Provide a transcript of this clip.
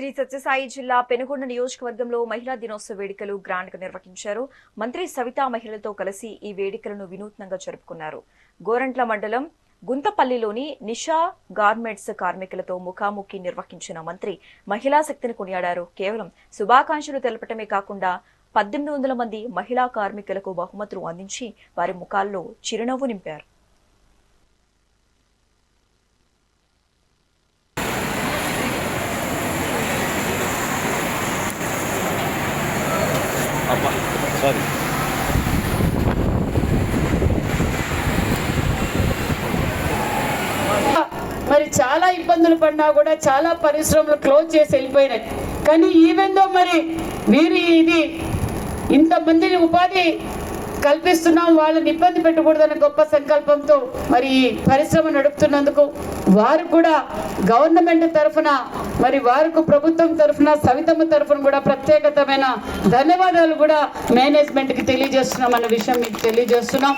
శ్రీ సత్యసాయి జిల్లా పెనుగొండ నియోజకవర్గంలో మహిళా దినోత్సవ వేడుకలు గ్రాండ్ గా నిర్వహించారు. మంత్రి సవితా మహిళలతో కలిసి ఈ వేడుకలను వినూత్నంగా జరుపుకున్నారు. గోరంట్ల మండలం గుంతపల్లిలోని నిషా గార్మెంట్స్ కార్మికులతో ముఖాముఖి నిర్వహించిన మంత్రి మహిళా శక్తిని కొనియాడారు. కేవలం శుభాకాంక్షలు తెలపటమే కాకుండా 1800 మంది మహిళా కార్మికులకు బహుమతులు అందించి వారి ముఖాల్లో చిరునవ్వు నింపారు. మరి చాలా ఇబ్బందులు పడినా కూడా చాలా పరిశ్రమలు క్లోజ్ చేసి వెళ్ళిపోయినాయి. కానీ ఈవెందో మరి వీరు ఇది ఇంతమందిని ఉపాధి కల్పిస్తున్నాం, వాళ్ళని ఇబ్బంది పెట్టకూడదన్న గొప్ప సంకల్పంతో మరి ఈ పరిశ్రమ నడుపుతున్నందుకు వారు కూడా గవర్నమెంట్ తరఫున మరి వారికి ప్రభుత్వం తరఫున సవితమ్మ తరఫున కూడా ప్రత్యేకమైన ధన్యవాదాలు కూడా మేనేజ్మెంట్కి తెలియజేస్తున్నాం అన్న విషయం మీకు తెలియజేస్తున్నాం.